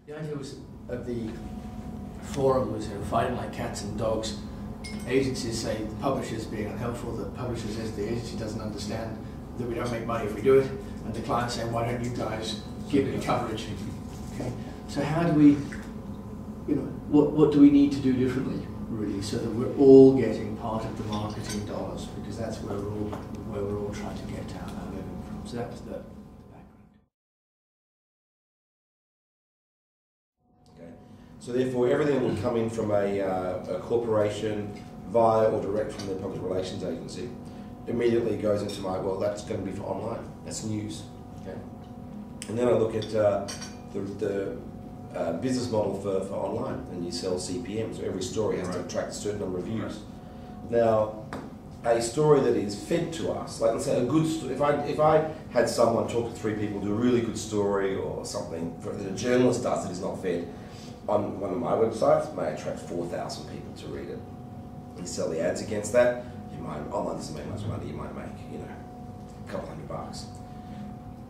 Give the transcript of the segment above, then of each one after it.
The idea was of the forum was fighting like cats and dogs. Agencies say the publisher's being unhelpful, the publisher says the agency doesn't understand that we don't make money if we do it, and the client saying, why don't you guys give me coverage? Okay. So how do we, what do we need to do differently, really, so that we're all getting part of the marketing dollars, because that's where we're all trying to get our living from. So that was the background. Okay. So therefore, everything will come in from a corporation via or direct from the public relations agency. Immediately goes into my, well, that's going to be for online. That's news. Okay. And then I look at the business model for online, and you sell CPM, so every story has to attract a certain number of views. Now, a story that is fed to us, like let's say a good story, if I had someone talk to 3 people, do a really good story or something that a journalist does that is not fed, on one of my websites, may attract 4,000 people to read it. You sell the ads against that, you might, online doesn't make much money, you might make, a couple $100.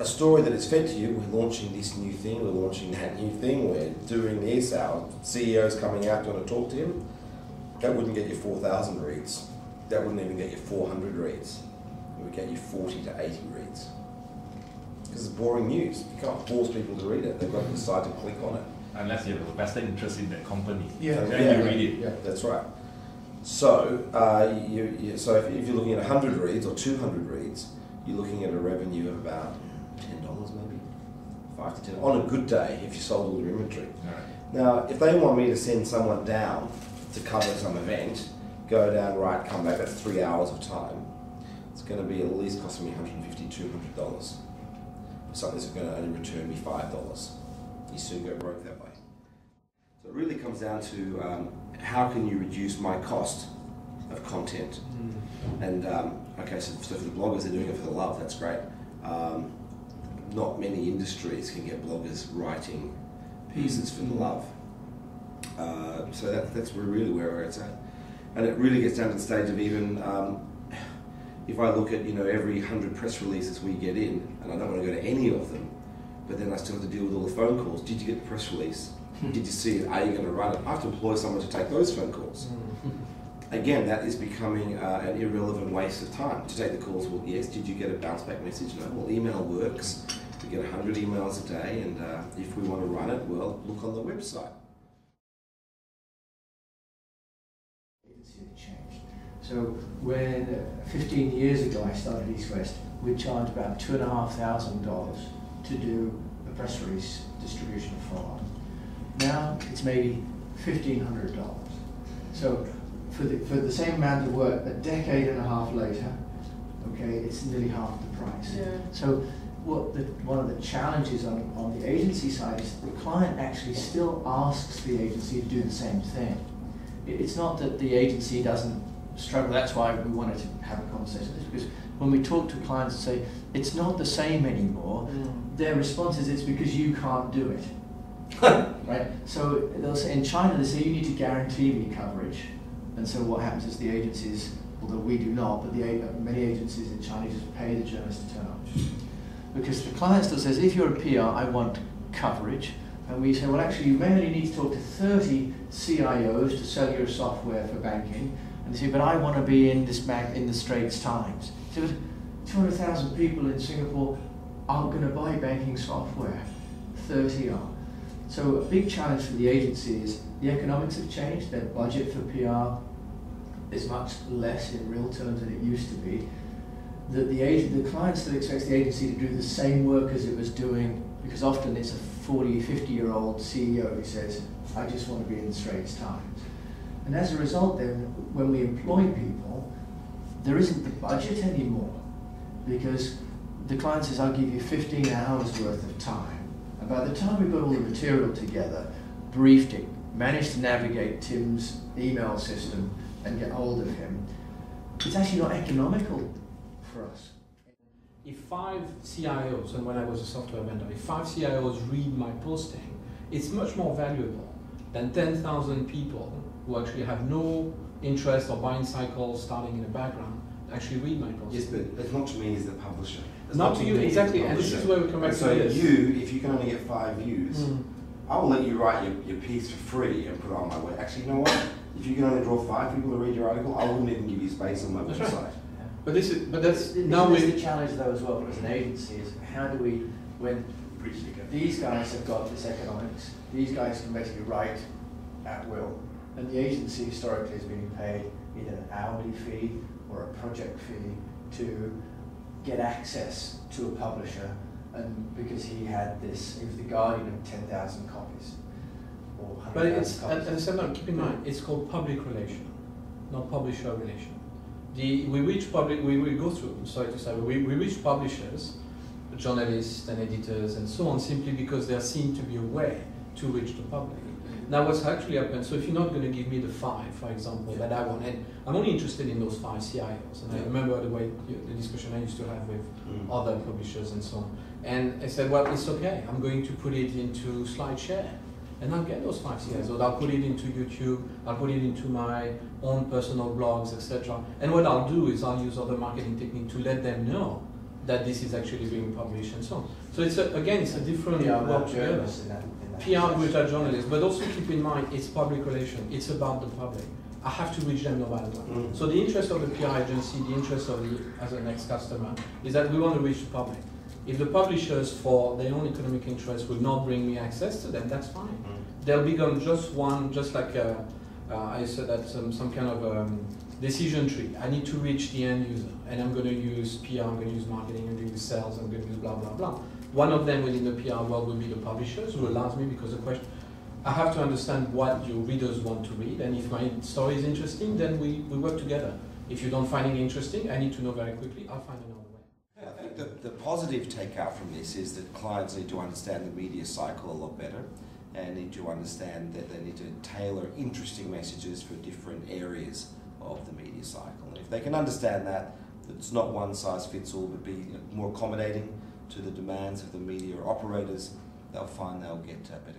A story that is fed to you, we're launching this new thing, we're launching that new thing, we're doing this, our CEO's coming out, do you want to talk to him? That wouldn't get you 4,000 reads. That wouldn't even get you 400 reads. It would get you 40 to 80 reads. Because it's boring news. You can't force people to read it. They've got to decide to click on it. Unless you have a vested interest in that company. Yeah, then you read it. Yeah, that's right. So, so if you're looking at 100 reads or 200 reads, you're looking at a revenue of about $10 maybe, 5 to 10 on a good day if you sold all your inventory. Right. Now, if they want me to send someone down to cover some event, go down, right, come back, that's 3 hours of time. It's going to be at least costing me $150, $200. Something's going to only return me $5. You soon go broke that way. So it really comes down to how can you reduce my cost of content? And okay, so for the bloggers, they're doing it for the love, that's great. Not many industries can get bloggers writing pieces for the love. So that's really where it's at. And it really gets down to the stage of even, if I look at every 100 press releases we get in, and I don't want to go to any of them, but then I still have to deal with all the phone calls. Did you get the press release? Did you see it? Are you going to run it? I have to employ someone to take those phone calls. Again, that is becoming an irrelevant waste of time. To take the calls, well, yes, did you get a bounce back message? No, well, email works. We get 100 emails a day, and if we want to run it, well, look on the website. So when 15 years ago I started EASTWEST, we charged about $2,500 to do a press release distribution form. Now it's maybe $1,500. So for the same amount of work, a decade and a half later, okay, it's nearly half the price. Yeah. So one of the challenges on the agency side is the client actually still asks the agency to do the same thing. It's not that the agency doesn't struggle. That's why we wanted to have a conversation, because when we talk to clients and say it's not the same anymore, their response is it's because you can't do it. Right? So they'll say in China they say you need to guarantee me coverage, and so what happens is the agencies, although we do not, but many agencies in China just pay the journalists to turn up, because the client still says if you're a PR, I want coverage. And we say, well, actually, you may only need to talk to 30 CIOs to sell your software for banking. And they say, but I want to be in the Straits Times. So 200,000 people in Singapore aren't going to buy banking software. 30 are. So a big challenge for the agency is the economics have changed. Their budget for PR is much less in real terms than it used to be. The client still expects the agency to do the same work as it was doing, because often it's a 40, 50-year-old CEO who says, I just want to be in the Straits Times. And as a result then, when we employ people, there isn't the budget anymore, because the client says, I'll give you 15 hours worth of time. And by the time we put all the material together, briefed it, managed to navigate Tim's email system and get hold of him, it's actually not economical for us. If 5 CIOs, and when I was a software vendor, if 5 CIOs read my posting, it's much more valuable than 10,000 people who actually have no interest or buying cycles starting in the background actually read my posting. Yes, but not to me as the publisher. Not to you, exactly, and this is where we come back to this. So if you can only get 5 views, I will let you write your piece for free and put it on my website. Actually, you know what? If you can only draw 5 people to read your article, I wouldn't even give you space on my That's website. right. But that's Now the challenge though as well as an agency is how do we, when these guys have got this economics, these guys can basically write at will, and the agency historically has been paid either an hourly fee or a project fee to get access to a publisher, and because he had this, he was the guardian of 10,000 copies. Or 100,000 But it's, copies. at the same time, keep in mind, it's called public relation, not publisher relation. We go through, sorry to say, we reach publishers, journalists and editors and so on, simply because there seem to be a way to reach the public. Now what's actually happened, so if you're not going to give me the 5, for example, that I want, and I'm only interested in those 5 CIOs, and I remember the way, the discussion I used to have with other publishers and so on. And I said, well, it's okay, I'm going to put it into SlideShare, and I'll get those 5 CIOs, or I'll put it into YouTube, I'll put it into my own personal blogs, etc. And what I'll do is I'll use other marketing technique to let them know that this is actually being published and so on. So it's again, it's a different work together. PR with a journalist, but also keep in mind it's public relation. It's about the public. I have to reach them no matter what. So the interest of the PR agency, the interest of the as an ex-customer, is that we want to reach the public. If the publishers, for their own economic interest, will not bring me access to them, that's fine. They'll become just one, just like I said that some kind of decision tree. I need to reach the end user, and I'm going to use PR, I'm going to use marketing, I'm going to use sales, I'm going to use blah blah blah. One of them within the PR world will be the publishers, who allows me, because the question, I have to understand what your readers want to read, and if my story is interesting, then we work together. If you don't find it interesting, I need to know very quickly, I'll find another way. Yeah, I think the positive takeout from this is that clients need to understand the media cycle a lot better, and need to understand that they need to tailor interesting messages for different areas of the media cycle. And if they can understand that it's not one size fits all, but be more accommodating to the demands of the media operators, they'll find they'll get better